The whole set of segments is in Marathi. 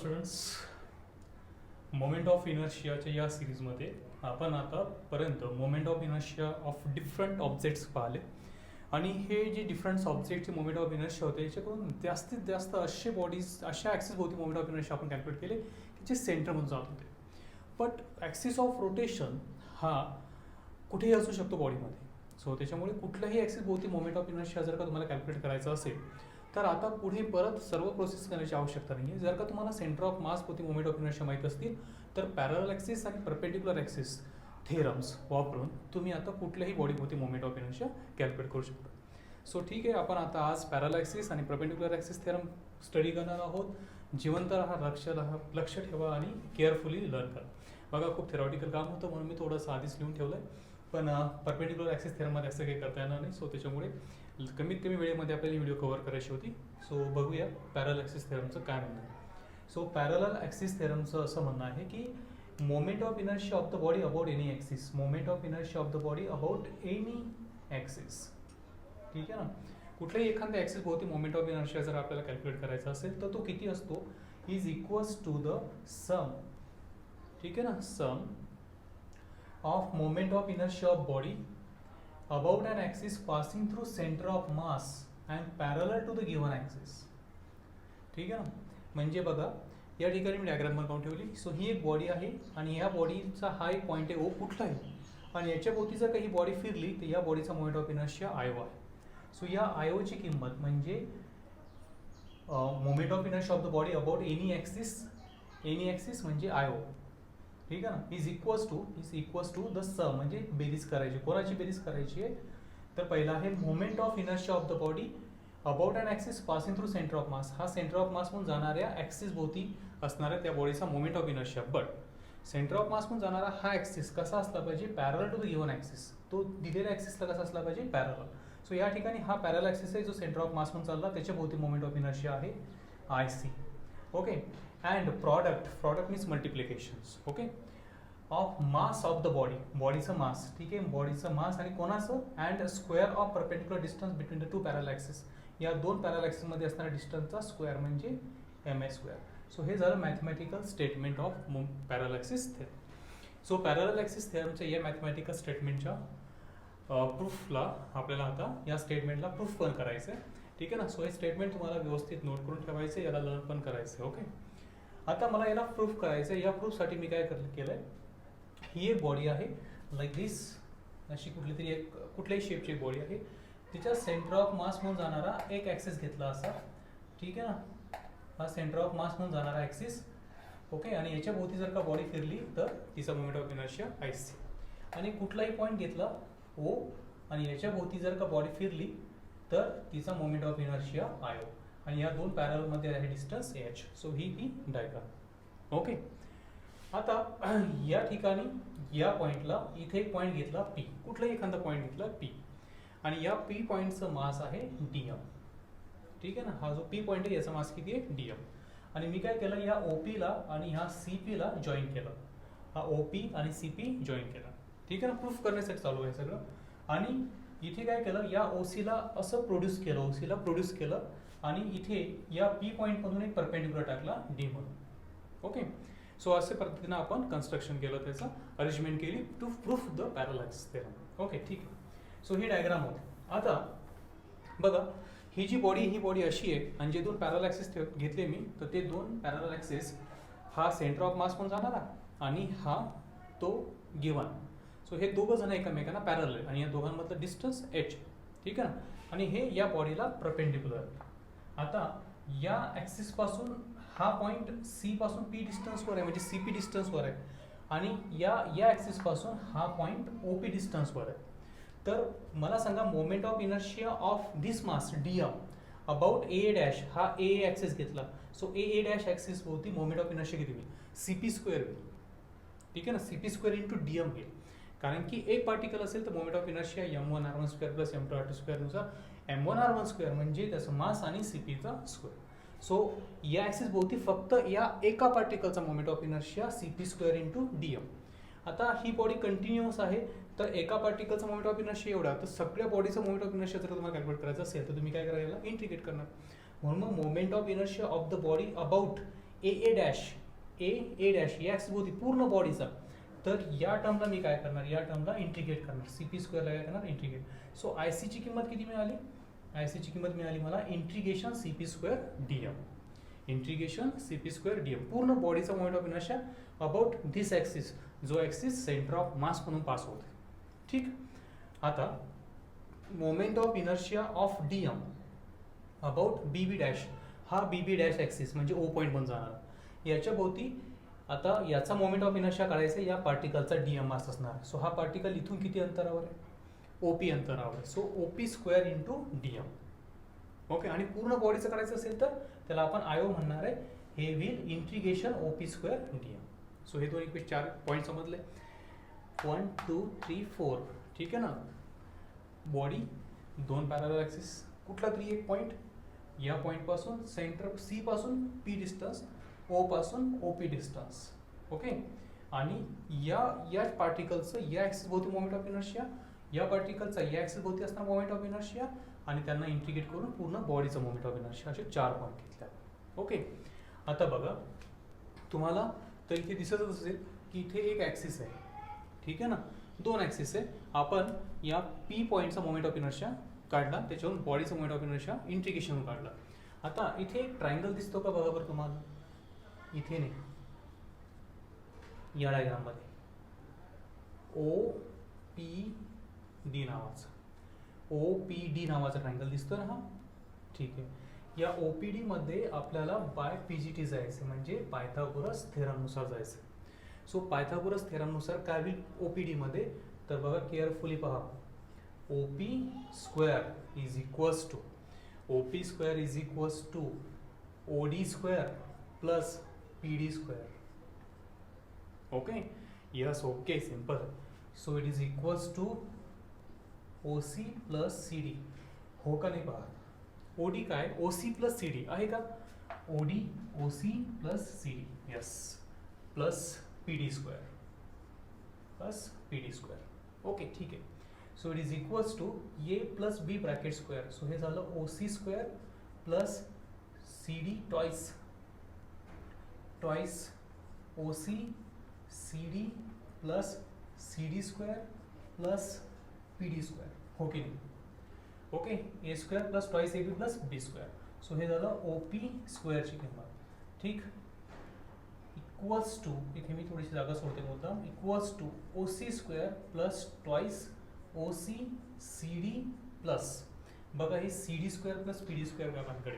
स्टुडंट्स, मोमेंट ऑफ इनर्शियाच्या या सिरीजमध्ये आपण आतापर्यंत moment of inertia of different objects पाहिले आणि हे जे डिफरंट ऑब्जेक्टचे मोमेंट ऑफ इनर्शिया होते याच्याकडून जास्तीत जास्त असे बॉडीज अशा ॲक्सिस भोवती मोमेंट ऑफ इनर्शिया आपण कॅल्क्युलेट केले की जे सेंटरमधून जात होते. बट ॲक्सिस ऑफ रोटेशन हा कुठेही असू शकतो बॉडीमध्ये. सो त्याच्यामुळे कुठल्याही ॲक्सिस भोवती मोमेंट ऑफ इनर्शिया जर का तुम्हाला कॅल्क्युलेट करायचं असेल तर आता पुढे परत सर्व प्रोसेस करण्याची आवश्यकता नाही आहे. जर का तुम्हाला सेंटर ऑफ मास भोवती मोमेंट ऑफ इनर्शिया माहीत असतील तर पॅरलल ॲक्सिस आणि परपेंडिक्युलर ॲक्सिस थेरम्स वापरून तुम्ही आता कुठल्याही बॉडीभोवती मोमेंट ऑफ इनर्शिया कॅल्क्युलेट करू शकता. सो ठीक आहे, आपण आता आज पॅरलल ॲक्सिस आणि परपेंडिक्युलर ॲक्सिस थेरम स्टडी करणार आहोत. जिवंत राहा, लक्ष ठेवा आणि केअरफुली लर्न करा. बघा, खूप थेरॉटिकल काम होतं म्हणून मी थोडंसं आधीच लिहून ठेवलं आहे, पण परपेंडिक्युलर ॲक्सिस थेरममध्ये असं काही करता येणार नाही. सो त्याच्यामुळे कमीत कमी वेळेमध्ये आपल्याला व्हिडिओ कव्हर करायची होती. सो बघूया पॅरलल ॲक्सिस थेरमचं काय म्हणणं आहे. सो पॅरलल ॲक्सिस थेरमचं असं म्हणणं आहे की moment of inertia of the body about any axis, moment of inertia of the body about any axis. ठीक आहे ना. कुठल्याही एखाद्या ॲक्सिस भोवती मोमेंट ऑफ इनर्शिया जर आपल्याला कॅल्क्युलेट करायचा असेल तर तो किती असतो, is equals to the sum, ठीक आहे ना, sum of moment of inertia of body about an axis passing through center of mass and parallel to the given axis. ठीक आहे ना. म्हणजे बघा, या ठिकाणी मी डायग्राम बनवून ठेवली. सो ही एक बॉडी आहे आणि ह्या बॉडीचा हा एक पॉईंट आहे ओ कुठलाही, आणि याच्या भोवती जर काही बॉडी फिरली तर या बॉडीचा मोमेंट ऑफ इनर्शिया आयो आहे. सो या आयोची किंमत म्हणजे moment of inertia of the body about any axis म्हणजे आयो, ठीक आहे ना, इज इक्वल्स टू द सम, म्हणजे बेरीज करायची. कोणाची बेरीज करायची आहे तर पहिला आहे moment of inertia of the body about an axis passing through centre of mass. हा सेंटर ऑफ मास म्हणून जाणाऱ्या ॲक्सिस भोवती असणाऱ्या त्या बॉडीचा moment of inertia. But centre of mass म्हणून जाणारा हा ॲक्सिस कसा असला पाहिजे, parallel to the given axis. तो दिलेल्या ॲक्सिसला कसा असला पाहिजे, पॅरलल. सो या ठिकाणी हा पॅरलल ॲक्सिस आहे जो सेंटर ऑफ मास म्हणून चालला, त्याच्या भोवती मोमेंट ऑफ इनर्शिया आहे IC. Okay. And product means multiplications. Okay. Of mass of the body, बॉडीचं मास, ठीक आहे, बॉडीचं मास आणि कोणाचं, and square of perpendicular distance between the two parallel axis. या दोन पॅरलल ॲक्सिसमध्ये असणाऱ्या डिस्टन्सचा स्क्वेअर म्हणजे MA स्क्वेअर. सो हे झालं mathematical statement of parallel axis theorem. So parallel axis थेरमच्या या मॅथमॅटिकल स्टेटमेंटच्या प्रूफला आपल्याला आता या स्टेटमेंटला प्रूफ पण करायचं आहे. ठीक आहे ना. सो हे स्टेटमेंट तुम्हाला व्यवस्थित नोट करून ठेवायचं, याला लर्न पण करायचं. ओके. आता मला याला प्रूफ करायचं आहे. या प्रूफसाठी मी काय केलं आहे, ही एक बॉडी आहे लाईक दिस, अशी कुठली तरी एक कुठल्याही शेपची एक बॉडी आहे. तिच्या सेंटर ऑफ मास म्हणून जाणारा एक ॲक्सिस घेतला असा, ठीक आहे ना, हा सेंटर ऑफ मास म्हणून जाणारा ॲक्सिस. ओके. आणि याच्या भोवती जर का बॉडी फिरली तर तिचा मोमेंट ऑफ इनर्शिया IC. आणि कुठलाही पॉईंट घेतला O आणि याच्या भोवती जर का बॉडी फिरली तर तिचा मोमेंट ऑफ इनर्शिया IO. आणि या दोन पॅरलमध्ये आहे डिस्टन्स H. सो ही डायग्राम. ओके. आता या ठिकाणी या पॉईंटला इथे एक पॉईंट घेतला P, कुठलाही एखादा पॉईंट घेतला P, आणि या P पॉईंटचं मास आहे DM. ठीक आहे ना. हा जो P पॉईंट आहे याचा मास किती आहे, DM. आणि मी काय केलं, या OPला आणि ह्या CPला जॉईन केलं, हा OP आणि CP जॉईन केला. ठीक आहे ना. प्रूफ करण्यासाठी चालू आहे सगळं. आणि इथे काय केलं, या OCला असं प्रोड्यूस केलं आणि इथे या P पॉईंटमधून एक परपेंडिक्युलर टाकला D म्हणून. ओके. सो अशा पद्धतीनं आपण कन्स्ट्रक्शन केलं, त्याचं अरेंजमेंट केली to proof the parallel axis theorem. Okay. ठीक आहे. सो ही डायग्राम होती. आता बघा, ही जी बॉडी, ही बॉडी अशी आहे आणि जे दोन पॅरलल ॲक्सिस घेतले मी, तर ते दोन पॅरलल ॲक्सिस, हा सेंटर ऑफ मास म्हणून जाणारा आणि हा तो गिव्हन. सो हे दोघं जण एकमेकांना पॅरलल आहे आणि या दोघांमधलं डिस्टन्स H. ठीक आहे ना. आणि हे या बॉडीला परपेंडिक्युलर. आता या ॲक्सिस पासून हा पॉईंट C पासून P डिस्टन्सवर आहे, म्हणजे CP डिस्टन्सवर आहे, आणि या ॲक्सिस पासून हा पॉईंट OP डिस्टन्सवर आहे. तर मला सांगा, moment of inertia of this mass DM about AA dash, हा AA ॲक्सिस घेतला. सो AA डॅश ॲक्सिस भोवती मोमेंट ऑफ इनर्शिया किती होईल, CP स्क्वेअर होईल. ठीक आहे ना. CP स्क्वेअर इंटू DM होईल, कारण की एक पार्टिकल असेल तर moment of inertia M1r1 square plus M2r2 square नुसार M1r1 स्क्वेअर म्हणजे त्याचं मास आणि CPचा स्क्वेअर. सो या ॲक्सिस भोवती फक्त या एका पार्टिकलचा moment of inertia CP square into DM. आता ही बॉडी कंटिन्युअस आहे, तर एका पार्टिकलचा मोमेंट ऑफ इनर्शिया एवढा, तर सगळ्या बॉडीचा मोमेंट ऑफ इनर्शिया जर तुम्हाला कॅल्क्युलेट करायचं असेल तर तुम्ही काय करायला, इंटिग्रेट करणार. म्हणून मग moment of inertia of the body about A dash A dash या ॲक्सिस भोवती पूर्ण बॉडीचा, तर या टर्मला मी काय करणार, या टर्मला इंटिग्रेट करणार, सी पी स्क्वेअरला काय करणार, इंटिग्रेट. सो आय सीची किंमत किती मिळाली, आय सीची किंमत मिळाली मला integration c p square D m, integration c p square D m, पूर्ण बॉडीचा moment of inertia about this axis, जो ॲक्सिस सेंटर ऑफ मास म्हणून पास होते. ठीक. आता moment of inertia of d m about b b dash, हा बी बी डॅश ॲक्सिस म्हणजे ओ पॉईंट बन जाणार, याच्या भोवती आता याचा मोमेंट ऑफ इनर्शिया काढायचा, या पार्टिकलचा डी एम मास असणार. सो हा पार्टिकल इथून किती अंतरावर आहे, ओ पी अंतरावर आहे. So o p square into d m. Okay. आणि पूर्ण बॉडीचं काढायचं असेल तर त्याला आपण आय ओ म्हणणार आहे, हे will integration o p square D m. So हे दोन इक्वेशन 4 पॉईंट समजले, 1 2 3 4. ठीक आहे ना. बॉडी, दोन पॅरलल ॲक्सिस, कुठला तरी एक पॉईंट, या पॉईंट पासून सेंटर सी पासून पी डिस्टन्स, ओ पासून ओ पी डिस्टन्स. ओके. आणि या पार्टिकलचं या ॲक्सिस भोवती मोमेंट ऑफ इनर्शिया, या पार्टिकलचा या ॲक्सिस भोवती असणार मोमेंट ऑफ इनर्शिया, आणि त्यांना इंटिग्रेट करून पूर्ण बॉडीचं मोमेंट ऑफ इनर्शिया, असे 4 पॉईंट घेतले. ओके. आता बघा, तुम्हाला तर इथे दिसतच असेल की इथे एक ॲक्सिस आहे. ठीक आहे ना, 2 ॲक्सिस आहे. आपण या पी पॉईंटचा मोमेंट ऑफ इनर्शिया काढला, त्याच्यावरून बॉडीचं मोमेंट ऑफ इनर्शिया इंटिग्रेशन काढला. आता इथे एक ट्रायंगल दिसतो का बघा बरं तुम्हाला, इथे नाही, या डायग्राममध्ये ओ पी डी नावाचा, ओ पी डी नावाचा ट्रायंगल दिसतो ना हा. ठीक आहे. या ओ पी डी मध्ये आपल्याला बाय पी जी टी जायचं, म्हणजे पायथागोरस थेरमनुसार जायचं. सो पायथागोरस थेरमनुसार काय होईल ओ पी डी मध्ये, तर बघा केअरफुली पहा, o p square is equals to, o p square is equals to o d square plus p d square. Okay. Yes. Okay. Simple. So it is equals to o c plus c d. हो का नाही पहा, ओ डी काय, o c plus c d आहे का, o d o c plus c d. Yes. Plus p d square, plus p d square. Okay. ठीक आहे. So it is equals to a plus b bracket square. So हे झालं o c square plus c d twice o c c d plus c d square plus p d square. हो की नाही. Okay. A square plus twice a b plus b square. So हे झालं ओ पी स्क्वेअरची किंमत. ठीक. इक्वल्स टू, इथे मी थोडीशी जागा सोडते मुद्दाम, equals to o c square plus twice o c c d plus, बघा हे c d square plus p d square का आपल्याकडे,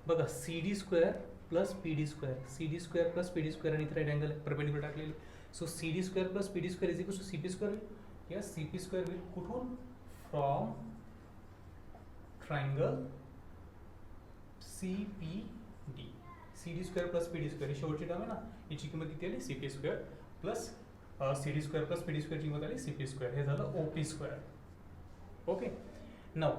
बघा c d square plus p d square, c d square plus p d square, आणि इथे राईट अँगल परपेंडिक्युलर टाकलेली. So c d square plus p d square is equal to c p square होईल. या सी पी स्क्वेअर होईल कुठून, from triangle c p d. C d square plus p d square ही शेवटची टर्म आहे ना, याची किंमत किती आली, c p square plus c d square plus p d स्क्वेअरची किंमत आली सी पी स्क्वेअर. हे झालं o p square. Okay. Now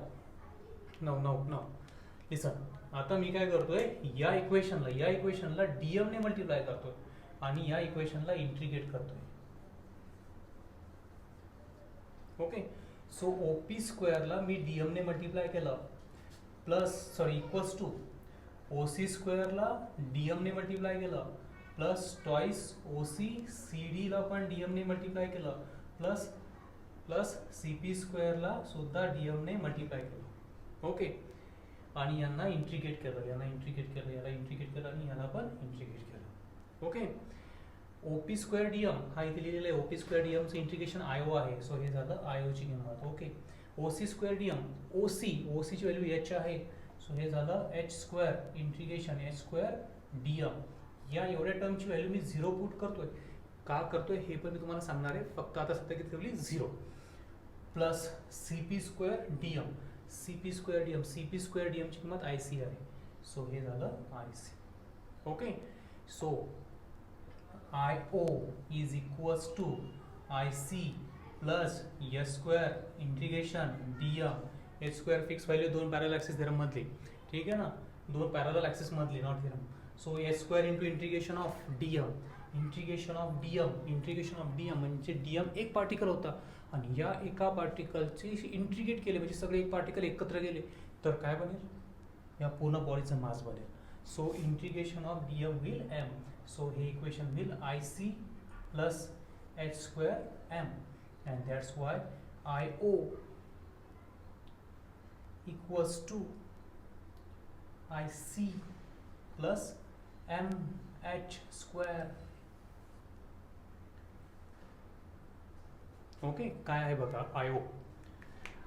listen, आता मी काय करतोय, या इक्वेशनला डीएम ने मल्टिप्लाय करतोय आणि या इक्वेशनला इंटिग्रेट करतोय. ओके. सो ओ पी स्क्वेअरला मी डीएम ने मल्टिप्लाय केलं plus equals to o c स्क्वेअरला डीएम ने मल्टिप्लाय केलं plus twice o c c डीला पण डीएम ने मल्टिप्लाय केलं प्लस सी पी स्क्वेअरला सुद्धा डीएम ने मल्टिप्लाय केलं. ओके. आणि यांना इंटिग्रेट केलं, याला इंटिग्रेट केलं आणि याला पण इंटिग्रेट केलं. Okay. O p square dm हा इथे लिहिलेला आहे, ओ पी स्क्वेअर डीएमचं इंटिग्रेशन आय ओ आहे. सो हे झालं आय ओची किंमत. Okay. O c square dm, o सीची व्हॅल्यू एच आहे. सो हे झालं h square integration h square dm. या एवढ्या टर्मची व्हॅल्यू मी 0 पुट करतोय. का करतोय हे पण मी तुम्हाला सांगणार आहे, फक्त आता सध्या किती ठेवली 0. Plus c p square dm, c p square डीएमची किंमत आय सी आहे. सो हे झालं i c. Okay. So i o is equals to i C plus h square integration dm. H square fix value दोन पॅरलल ॲक्सिस थेरम मधली. ठीक आहे ना, दोन पॅरलल ॲक्सिस मधली, not theorem. So h square into integration of dm, integration of dm म्हणजे डीएम एक पार्टिकल होता आणि या एका पार्टिकलची इंटिग्रेट केले म्हणजे सगळे एक पार्टिकल एकत्र गेले तर काय बनेल, या पूर्ण बॉडीचा मास बनेल. So integration of dm will m. So he equation will ic plus h square m, and that's why io equals to ic plus mh square. Okay, काय आहे बघा आयो.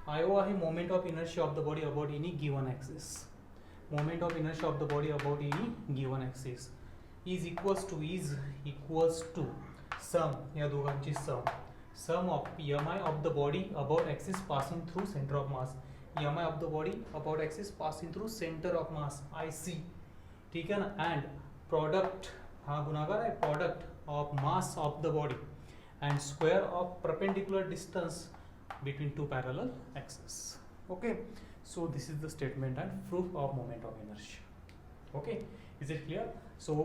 आयो आहे moment of inertia of the body about any given axis. Moment of inertia of the body about any given axis is equals to sum, या दोघांची sum of m i of the body about axis passing through centre of mass. M i of the body about axis passing through centre of mass i c. ठीक आहे ना. अँड प्रोडक्ट, हा गुणाकार आहे, product of mass of the body and square of perpendicular distance between two parallel axes. Okay, so this is the statement and proof of moment of inertia. Okay, is it clear? So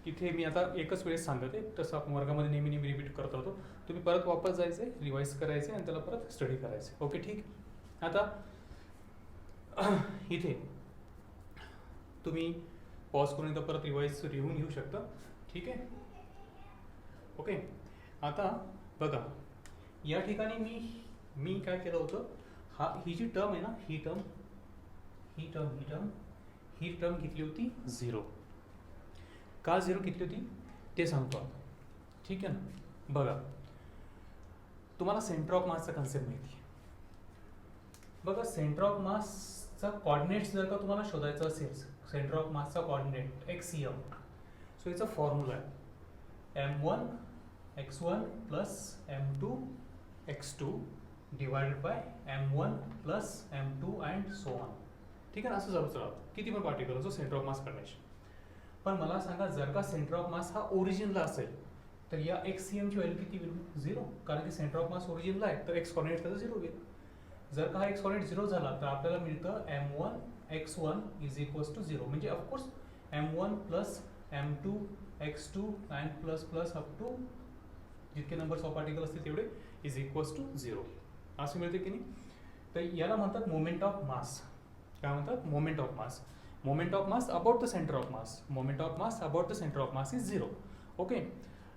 इथे मी आता एकच वेळेस सांगते, तसं आपण वर्गामध्ये नेहमी रिपीट करत होतो. तुम्ही परत वापस जायचे, रिवाइज करायचे आणि त्याला परत स्टडी करायचे. ओके, ठीक. आता इथे तुम्ही पॉज करून एकदा परत रिवाइज लिहून घेऊ शकता. ठीक आहे. ओके, आता बघा या ठिकाणी मी काय केलं होतं, ही जी टर्म आहे ना, ही टर्म घेतली होती 0. का 0 घेतली होती ते सांगतो आता. ठीक आहे ना. बघा, तुम्हाला सेंटर ऑफ मासचा कन्सेप्ट माहिती आहे. बघा, सेंटर ऑफ मासचा कॉर्डिनेट्स जर का तुम्हाला शोधायचा असेल, सेंटर ऑफ मासचा कॉर्डिनेट एक्सियम, सो याचा फॉर्म्युला आहे m1 x1 plus m2 x2 divided by m1 plus m2 and so on. ठीक आहे ना. असं चालू राहतं किती पण पार्टिकल असो सेंटर ऑफ मास काढण्याची. पण मला सांगा, जर का सेंटर ऑफ मास हा ओरिजिनला असेल तर या एक्सियम ची व्हॅल्यू किती होईल? 0, कारण की सेंटर ऑफ मास ओरिजिनला आहे तर एक्स कॉर्डिनेट त्याचा 0 होईल. जर का हा एक्स कॉर्डिनेट 0 झाला तर आपल्याला मिळतं m1 x1 is equals to 0, म्हणजे of course m1 plus m2 x2 and plus plus up to जितके नंबर्स ऑफ पार्टिकल असतील तेवढे इज इक्वल्स टू 0 असं मिळते की नाही. तर याला म्हणतात मोमेंट ऑफ मास. काय म्हणतात? Moment of mass. Moment of mass about the centre of mass. Moment of mass about the centre of mass is 0. Okay,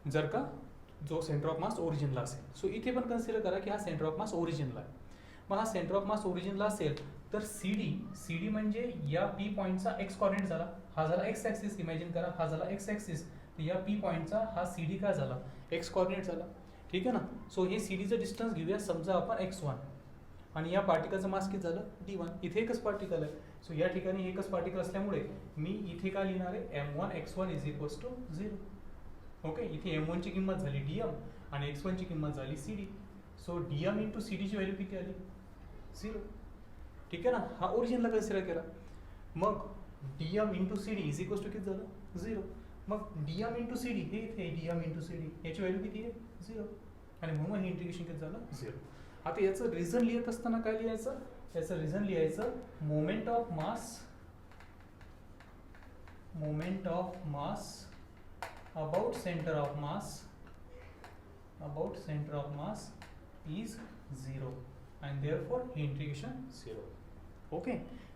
जर का जो सेंटर ऑफ मास ओरिजिनला असेल. सो इथे पण कन्सिडर करा की हा सेंटर ऑफ मास ओरिजिनला आहे. मग हा सेंटर ऑफ मास ओरिजिनला असेल तर सी डी म्हणजे या पी पॉईंटचा एक्स कॉर्डिनेट झाला. हा झाला एक्स ॲक्सिस, इमॅजिन करा हा झाला एक्स ॲक्सिस. तर या पी पॉईंटचा हा सी डी काय झाला? एक्स कॉर्डिनेट झाला. ठीक आहे ना. सो हे सी डीचं डिस्टन्स घेऊया, समजा आपण x1, आणि या पार्टिकलचं मास किती झालं? d1. इथे एकच पार्टिकल आहे. सो या ठिकाणी एकच पार्टिकल असल्यामुळे मी इथे काय लिहिणार आहे? m1 x1 is equals to 0. Okay, इथे m1 ची किंमत झाली dm आणि x1 ची किंमत झाली cd. So dm into cd ची व्हॅल्यू किती आली? 0. ठीक आहे ना. हा ओरिजिनला कन्सिडर केला. मग dm into cd is equals to किती झालं? 0. मग dm इंटू cd, हे इथे dm इंटू cd, याची व्हॅल्यू किती आहे? 0. आणि म्हणून हे इंटिग्रेशन किती झालं? 0. आता याचं रिझन लिहित असताना काय लिहायचं? याचं रिझन लिहायचं moment of mass about centre of mass is 0 and therefore हे इंटिग्रेशन 0. ओके,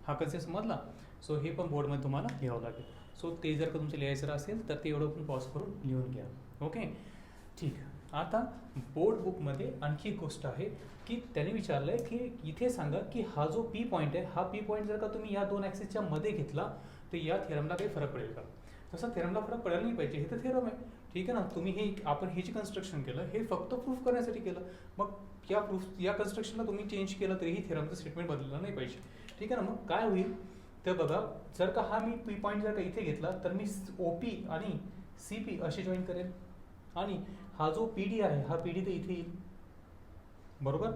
हा कन्सेप्ट समजला. सो हे पण बोर्डमध्ये तुम्हाला लिहावं लागेल. सो ते जर का तुमचं लिहायचं असेल तर ते एवढं पण पॉज करून लिहून घ्या. ओके, ठीक. आता बोर्ड बुकमध्ये आणखी एक गोष्ट आहे की त्याने विचारलं आहे की इथे सांगा की हा जो पी पॉईंट आहे, हा पी पॉईंट जर का तुम्ही या दोन ॲक्सिसच्या मध्ये घेतला तर या थेरमला काही फरक पडेल का? तसा थेरमला फरक पडायला नाही पाहिजे. हे तर थेरम आहे. ठीक आहे ना. तुम्ही आपण हे जे कन्स्ट्रक्शन केलं हे फक्त प्रूफ करण्यासाठी केलं. मग या कन्स्ट्रक्शनला तुम्ही चेंज केलं तरीही थेरमचं स्टेटमेंट बदललं नाही पाहिजे. ठीक आहे ना. मग काय होईल तर बघा, जर का हा मी पी पॉईंट जर का इथे घेतला तर मी OP आणि CP असे जॉईन करेल आणि हा जो PD आहे हा PD तर इथे येईल. बरोबर.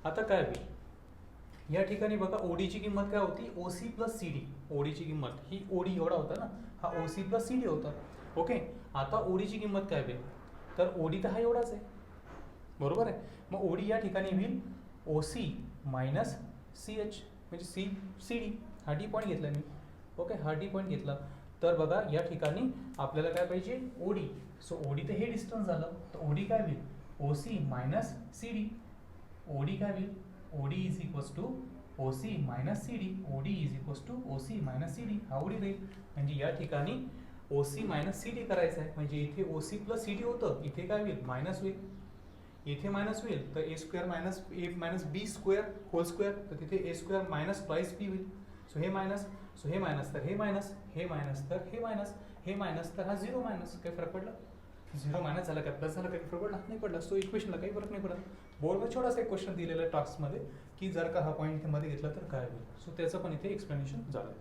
आता काय होईल या ठिकाणी बघा, OD ची किंमत काय होती? OC plus CD. OD ची किंमत ही OD एवढा होता ना, हा OC प्लस CD होता. ओके, आता OD ची किंमत काय होईल तर OD तर हा एवढाच आहे. बरोबर आहे. मग OD या ठिकाणी होईल OC मायनस CH म्हणजे CD. हा D पॉईंट घेतला मी. ओके, हा D पॉईंट घेतला तर बघा या ठिकाणी आपल्याला काय पाहिजे? OD. सो OD तर हे डिस्टन्स झालं तर OD काय होईल? OC minus CD. OD काय होईल? OD is equals to OC minus c d, OD is equals to OC minus c d. हा OD राहील. म्हणजे या ठिकाणी OC मायनस सी डी करायचं आहे. म्हणजे इथे OC प्लस सी डी होतं, इथे काय होईल मायनस होईल. इथे मायनस होईल तर ए स्क्वेअर मायनस ए मायनस बी स्क्वेअर होल स्क्वेअर, तर तिथे ए स्क्वेअर मायनस ट्वाईस बी होईल. सो हे मायनस, सो हे मायनस तर हे मायनस, हे मायनस तर हे मायनस, हे मायनस तर हा झिरो मायनस. काही फरक पडला? झिरो मायनस झाला, काय प्लस झाला, काही फरक पडला नाही पडला. सो इक्वेशनला काही फरक नाही पडत. बोर्डवर छोटासा एक क्वेश्चन दिलेला आहे टास्कमध्ये की जर का हा पॉईंट इथे मध्ये घेतला तर काय होईल. सो त्याचं पण इथे एक्सप्लेनेशन झालं.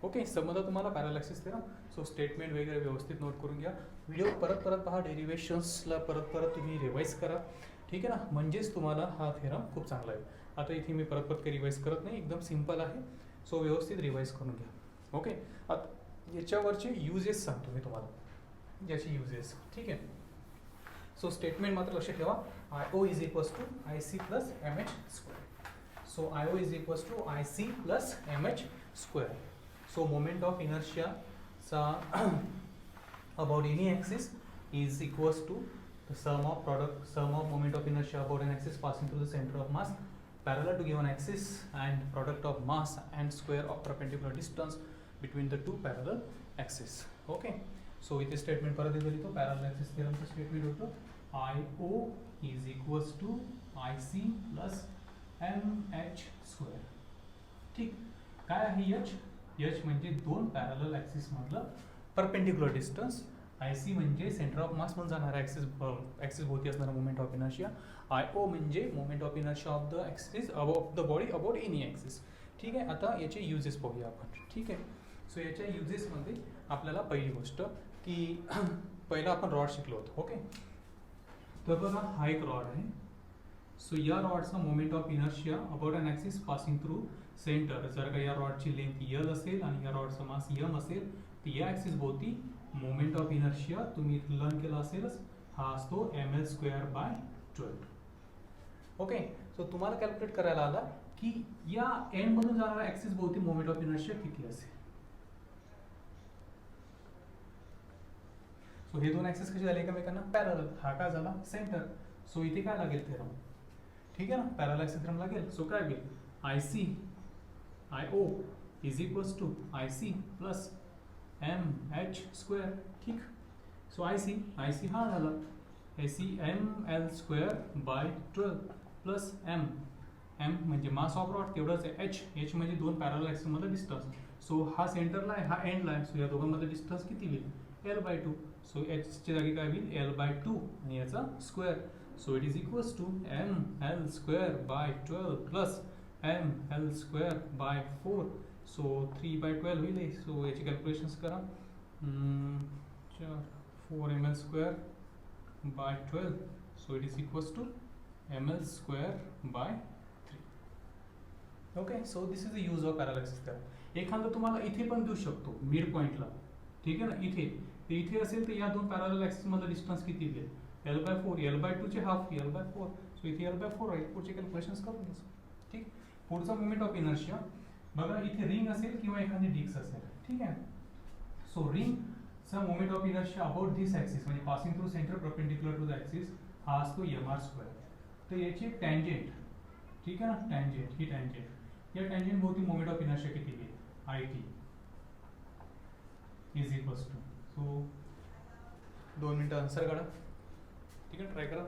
ओके, समजा तुम्हाला पॅरालॅक्सिस थेरम. सो स्टेटमेंट वगैरे व्यवस्थित नोट करून घ्या. व्हिडिओ परत परत पहा, डेरिव्हेशन्सला परत परत तुम्ही रिवाईज करा. ठीक आहे ना, म्हणजेच तुम्हाला हा थेरम खूप चांगला आहे. आता इथे मी परत परत काही रिवाईज करत नाही, एकदम सिम्पल आहे. सो व्यवस्थित रिवाईज करून घ्या. ओके, आता याच्यावरचे युजेस सांगतो मी तुम्हाला, याचे युजेस. ठीक आहे. सो स्टेटमेंट मात्र लक्षात ठेवा, IO is equals to IC plus MH square. So IO is equals to IC plus MH square. So moment of इनर्शियाचा about any axis is equals to the sum of moment of inertia about an axis passing through the center of mass parallel to given axis and product of mass and square of perpendicular distance between the two parallel axes. Okay, so इथे स्टेटमेंट परत एकदा लिहितो. पॅरलल ॲक्सिस थेरमचं स्टेटमेंट होतं IO is equals to IC plus MH square. ठीक, काय आहे H? H म्हणजे दोन पॅरलल ॲक्सिस मधलं परपेंडिक्युलर डिस्टन्स. IC म्हणजे सेंटर ऑफ मास म्हणून जाणारा ॲक्सिस भोवती असणारा मोमेंट ऑफ इनर्शिया. IO म्हणजे moment of inertia of the axis of the body about any axis. ठीक आहे, आता याचे युजेस पाहूया आपण. ठीक आहे, सो याच्या युजेसमध्ये आपल्याला पहिली गोष्ट की पहिला आपण रॉड शिकलो होतो. ओके, तर बघा हा एक रॉड आहे. सो या रॉडचा moment of inertia about an axis passing through centre. जर का या रॉडची लेंथ L असेल आणि या रॉडचा मास M असेल तर या ॲक्सिस भोवती मोमेंट ऑफ इनर्शिया तुम्ही इथे लर्न केला असेलच, हा असतो ml square by 12. Okay, so तुम्हाला कॅल्क्युलेट करायला आला की या एंड मधून जाणारा ॲक्सिस भोवती मोमेंट ऑफ इनर्शिया किती असेल. सो हे दोन ॲक्सिस कसे झाले एकमेकांना पॅरलल. हा काय झाला सेंटर. सो इथे काय लागेल थेरम. ठीक आहे ना, पॅरलल ॲक्सिस थेरम लागेल. सो काय होईल IO is equals to IC plus MH square. ठीक, सो IC हा झाला ML square by 12 plus M म्हणजे मास ऑफ रॉड तेवढंच आहे. H म्हणजे दोन पॅरलल ॲक्सिस मधलं डिस्टन्स. सो हा सेंटरला आहे, हा एंडला आहे. सो या दोघांमधलं डिस्टन्स किती होईल L/2. सो Hच्या जागी काय होईल L/2 आणि याचा square. So it is equals to ML square by 12 plus ML square by 4. So 3/12 होईल. सो याची कॅल्क्युलेशन्स करा. 4 ml square by 12. So it is equals to ml square by 3. Okay, so this is the use of parallel axis theorem. एखादं तुम्हाला इथे पण देऊ शकतो मिड पॉईंटला. ठीक आहे ना, इथे असेल तर या दोन पॅरलल ॲक्सिस मधलं डिस्टन्स किती येईल L/4. L/2 चे हाफ L/4. सो इथे L/4 राहील. पुढचे कॅल्क्युलेशन्स करून घ्यायचं. ठीक, पुढचा मोमेंट ऑफ इनर्शिया बघा, इथे रिंग असेल किंवा एखादी डिस्क असेल. ठीक आहे, सो रिंगचा moment of inertia about this axis म्हणजे passing through centre perpendicular to the axis हा असतो mr स्क्वेअर. तर याची एक टँजेंट. ठीक आहे ना, टँजेंट ही टँजेंट, या टँजेंट भोवती मोमेंट ऑफ इनर्शिया किती येईल IT is equals to. So 2 मिनिटं आन्सर काढा. ठीक आहे, ट्राय करा.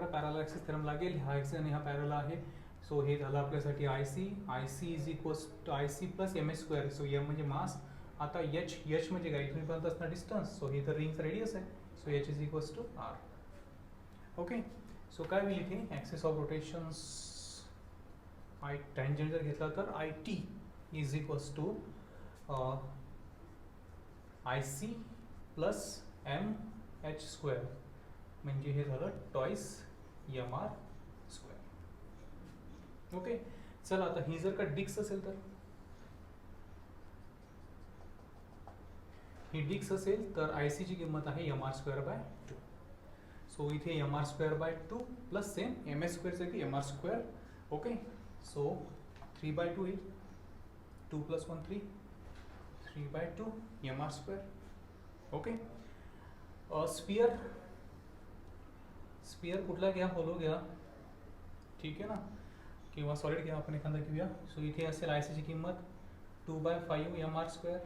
पॅरलल ॲक्सिस थेरम लागेल. हा ॲक्सिस आणि हा पॅरलल आहे. सो हे झालं आपल्यासाठी IC is equals to IC plus MH square. So M म्हणजे मास. आता H म्हणजे काय इथूनपर्यंत असणार डिस्टन्स. सो हे तर रिंगचं रेडियस आहे. So H is equals to R. Okay, so काय होईल इथे ॲक्सिस ऑफ रोटेशन्स टँजेंट जर घेतला तर IT is equals to IC plus MH square म्हणजे हे झालं टॉईस MR स्क्वेअर. ओके, चला आता ही जर का डिक्स असेल तर ही डिक्स असेल तर IC ची किंमत आहे mr स्क्वेअर बाय 2. सो इथे mr square by 2 plus same MS square चे की mr स्क्वेअर. ओके, सो 3/2 होईल. 2 + 1 3, 3/2 mr स्क्वेअर. ओके, स्पियर कुठला घ्या, होलो घ्या. ठीक आहे ना, किंवा सॉलिड घ्या आपण एखादा घेऊया. सो इथे असेल आय सीची किंमत 2/5 mr².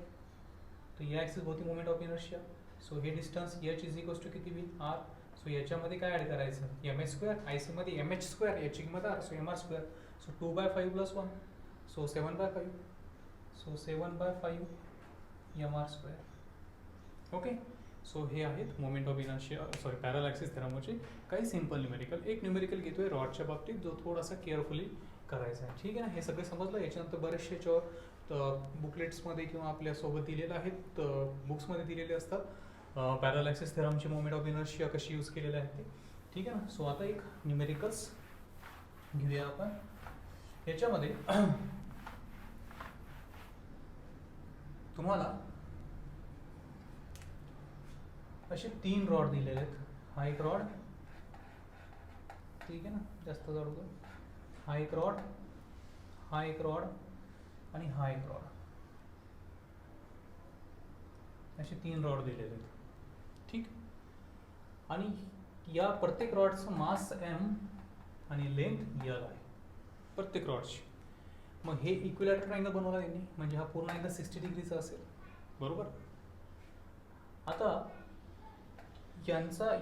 तर या ॲक्सिस भोवती मोमेंट ऑफ इनर्शिया. सो हे distance h is equals to किती होईल r. सो याच्यामध्ये काय ॲड करायचं mh², आय सीमध्ये mh², याची किंमत r, so mr². So 2/5 + 1, so 7/5. So 7/5 mr². Okay. So हे आहेत moment of inertia parallel axis थेरमचे काही सिंपल न्यूमेरिकल. एक न्यूमेरिकल घेतोय रॉडच्या बाबतीत जो थोडासा केअरफुली करायचा आहे. ठीक आहे ना. हे सगळं समजलं. याच्यानंतर बरेचसे याच्यावर बुकलेट्समध्ये किंवा आपल्यासोबत दिलेले आहेत, बुक्समध्ये दिलेले असतात पॅरलल ॲक्सिस थेरमची मोमेंट ऑफ इनर्शिया कशी यूज केलेले आहेत ते. ठीक आहे ना. सो आता एक न्यूमेरिकल्स घेऊया आपण. याच्यामध्ये तुम्हाला असे 3 रॉड दिलेले आहेत. हा एक रॉड, ठीक आहे ना, जास्त जड होतो. हा एक रॉड, हा एक रॉड आणि हा एक रॉड. असे 3 रॉड दिलेले आहेत. ठीक. आणि या प्रत्येक रॉडचं मास m आणि लेंथ l आहे प्रत्येक रॉडची. मग हे इक्विलॅटरल ट्रायंगल बनवला त्यांनी, म्हणजे हा पूर्ण अँगल 60 डिग्रीचा असेल. बरोबर. आता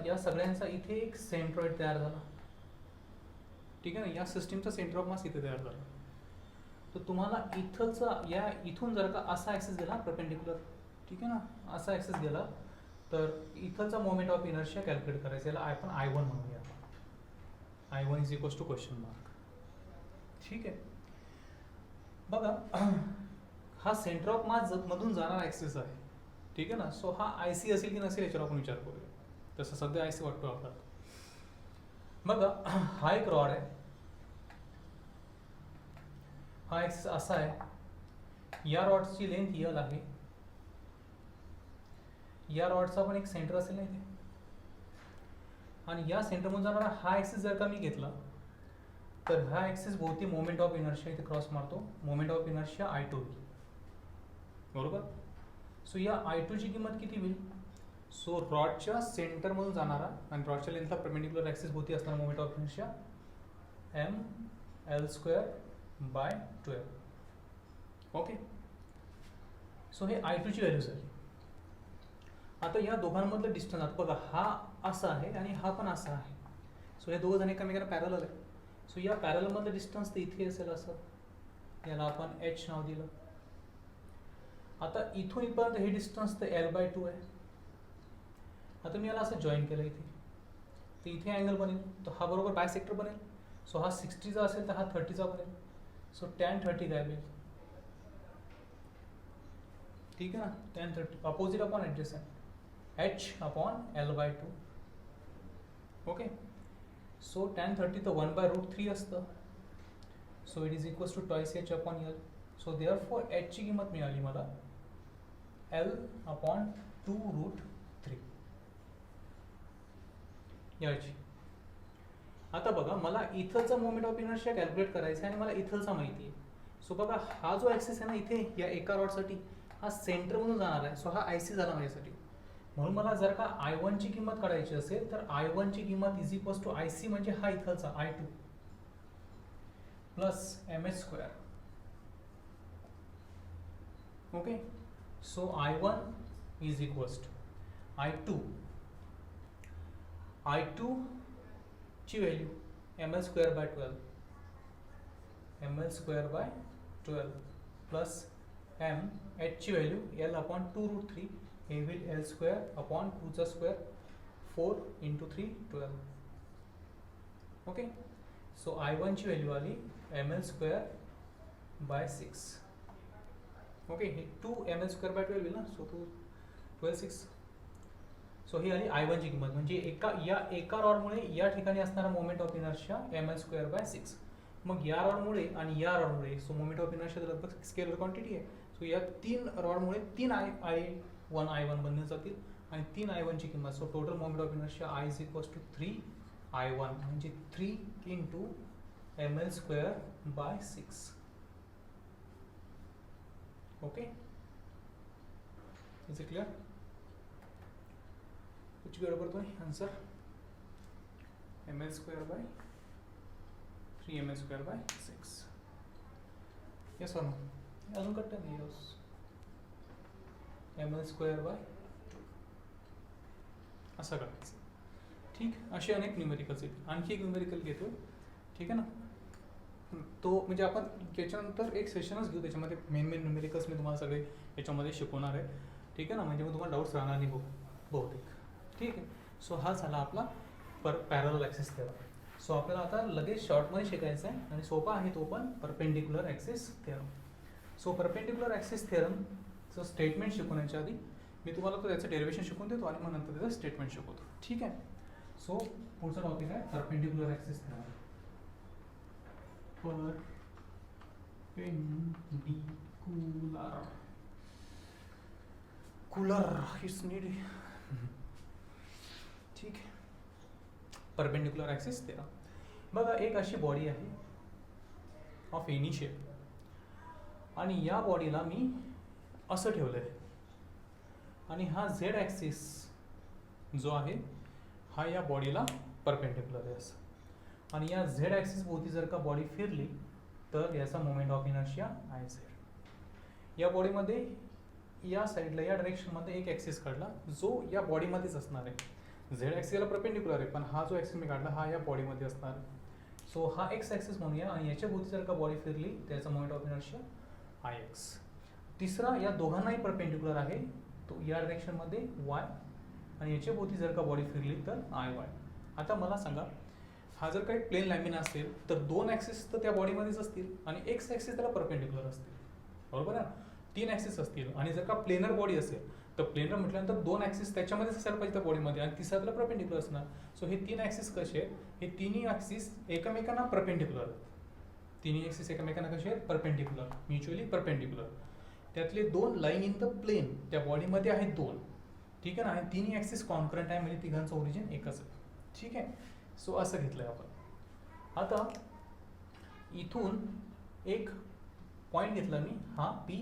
या सगळ्यांचा इथे एक सेंट्रॉइड तयार झाला. ठीक आहे ना. या सिस्टीमचा सेंटर ऑफ मास इथे तयार झाला. तर तुम्हाला इथून जर का असा ॲक्सिस गेला परपेंडिक्युलर, ठीक आहे ना, असा ॲक्सिस गेला तर इथलचा मोमेंट ऑफ इनर्शिया कॅल्क्युलेट करायचा. याला आपण I1 म्हणूया. I1 is equals to question mark. ठीक आहे. बघा हा सेंटर ऑफ मास मधून जाणारा ॲक्सिस आहे. ठीक आहे ना. सो हा IC असेल की नसेल याच्यावर आपण विचार करूया. तसं सध्या IC वाटतो आपल्याला. बघा हा एक रॉड आहे, हा ॲक्सिस असा आहे. या रॉडची लेंथ l आहे. या रॉडचा पण एक सेंटर असेल ना इथे. आणि या सेंटरमधून जाणारा हा ॲक्सिस जर का मी घेतला तर हा ॲक्सिस भोवती मोमेंट ऑफ इनर्शिया इथे क्रॉस मारतो. Moment of inertia I2. बरोबर. सो या I2 ची किंमत किती होईल. सो रॉडच्या सेंटरमधून जाणारा आणि रॉडच्या लेंथला परपेंडिक्युलर ॲक्सिस भोवती असणारा moment of inertia ml²/12. Okay. So हे I2 ची व्हॅल्यू झाली. आता या दोघांमधलं डिस्टन्स, आता बघा हा असा आहे आणि हा पण असा आहे. सो हे दोघं जण एकमेकांना पॅरलल आहे. सो या पॅरलमधलं डिस्टन्स तर इथे असेल असं, याला आपण h नाव दिलं. आता इथून इथपर्यंत हे डिस्टन्स तर l/2 आहे. आता मी याला असं जॉईन केलं इथे, तर इथे अँगल बनेल. तर हा बरोबर बायसेक्टर बनेल. सो हा 60चा असेल तर हा 30चा बनेल. सो tan 30 काय बनेल. ठीक आहे ना. tan 30 opposite upon adjacent h/l/2. Okay. So tan 30 तर 1/√3 असतं. So it is equals to twice h/l. So therefore h ची किंमत मिळाली मला l/2√3 याची. आता बघा मला इथलचा मोमेंट ऑफ इनर्शिया कॅल्क्युलेट करायचा आहे आणि मला इथलचा माहिती आहे. सो बघा हा जो ॲक्सिस आहे ना इथे या एका रॉडसाठी हा सेंटरमधून जाणार आहे. सो हा IC झाला माझ्यासाठी. म्हणून मला जर का I1 ची किंमत काढायची असेल तर I1 ची किंमत इज इक्वल्स टू IC म्हणजे हा इथलचा I2 plus mh². Okay. So I1 is equals to I2 ची व्हॅल्यू ml²/12 प्लस h ची व्हॅल्यू l/2√3. हे होईल l²/2² 4 × 3 12. ओके. सो I1 ची व्हॅल्यू आली ml²/6. ओके. हे 2 ml²/12 होईल ना. सो 12 6. सो ही आली I1 ची किंमत. म्हणजे एका रॉडमुळे या ठिकाणी असणारा मोमेंट ऑफ इनर्शिया ml²/6. मग या रॉडमुळे आणि या रॉडमुळे सो मोमेंट ऑफ इनर्शिया लगभग स्केलर क्वांटिटी आहे. सो या 3 रॉडमुळे 3 I1 बनले जातील आणि 3 I1 ची किंमत. So total moment of inertia I is equals to 3 I1 म्हणजे 3 × ml²/6. Okay. Is it clear. कुछ गड़बड़ तो नहीं. Answer ml²/6. 3ml²/6. येस और नो? अजून कट्टा नाही यस. ml²/2 असं करायचं. ठीक, असे अनेक न्यूमेरिकल्स आहेत. आणखी एक न्यूमेरिकल घेतो, ठीक आहे ना. तो म्हणजे आपण त्याच्यानंतर एक सेशनच घेऊ, त्याच्यामध्ये मेन न्यूमेरिकल्स मी तुम्हाला सगळे याच्यामध्ये शिकवणार आहे, ठीक आहे ना. म्हणजे मग तुम्हाला डाऊट्स राहणार नाही बहुतेक. ठीक आहे. सो हा झाला आपला पॅरलल ॲक्सिस थेरम. सो आपल्याला आता लगेच शॉर्टमध्ये शिकायचं आहे आणि सोपा आहे तो पण, perpendicular axis theorem. So perpendicular axis थेरमचं स्टेटमेंट शिकवण्याच्या आधी मी तुम्हाला तो त्याचं डेरिवेशन शिकवून देतो आणि मग नंतर त्याचं स्टेटमेंट शिकवतो, ठीक आहे. सो पुढचा टॉपिक आहे perpendicular axis theorem. Perpendicular it's need, ठीक आहे. Perpendicular axis theorem. बघा, एक अशी बॉडी आहे ऑफ एनी शेप आणि या बॉडीला मी असं ठेवलं आहे आणि हा झेड ॲक्सिस जो आहे हा या बॉडीला परपेंडिक्युलर आहे असं. आणि या झेड ॲक्सिस भोवती जर का बॉडी फिरली तर याचा मोमेंट ऑफ इनर्शिया आहे झेड. या बॉडीमध्ये या साईडला या डायरेक्शनमध्ये एक ॲक्सिस काढला जो या बॉडीमध्येच असणार आहे. झेड ॲक्सिसला परपेंडिक्युलर आहे, पण हा जो ॲक्सिस मी काढला हा या बॉडीमध्ये असणार आहे. सो हा एक्स ॲक्सिस म्हणूया आणि याच्या भोवती जर का बॉडी फिरली त्याचा moment of inertia I x. तिसरा या दोघांनाही परपेंडिक्युलर आहे, तो या डायरेक्शनमध्ये वाय आणि याच्या भोवती जर का बॉडी फिरली तर आय वाय. आता मला सांगा, हा जर काही प्लेन लॅमिना असेल तर दोन ॲक्सिस तर त्या बॉडीमध्येच असतील आणि एक्स ॲक्सिस त्याला परपेंडिक्युलर असतील, बरोबर आहे. 3 ॲक्सिस असतील आणि जर का प्लेनर बॉडी असेल तर प्लेनर म्हटल्यानंतर 2 ॲक्सिस त्याच्यामध्येच असायला पाहिजे त्या बॉडीमध्ये आणि तिसरा त्याला परपेंडिक्युलर असणार. सो हे 3 ॲक्सिस कसे आहेत, हे तिन्ही ॲक्सिस एकमेकांना परपेंडिक्युलर आहेत. तिन्ही ॲक्सिस एकमेकांना कसे आहेत, परपेंडिक्युलर, म्युच्युअली परपेंडिक्युलर. त्यातले 2 लाईन इन द प्लेन त्या बॉडीमध्ये आहेत 2, ठीक आहे ना. आणि तिन्ही ॲक्सिस कॉन्करंट आहे म्हणजे तिघांचं ओरिजिन एकच आहे, ठीक आहे. सो असं घेतलं आहे आपण. आता इथून एक पॉईंट घेतला मी, हा पी,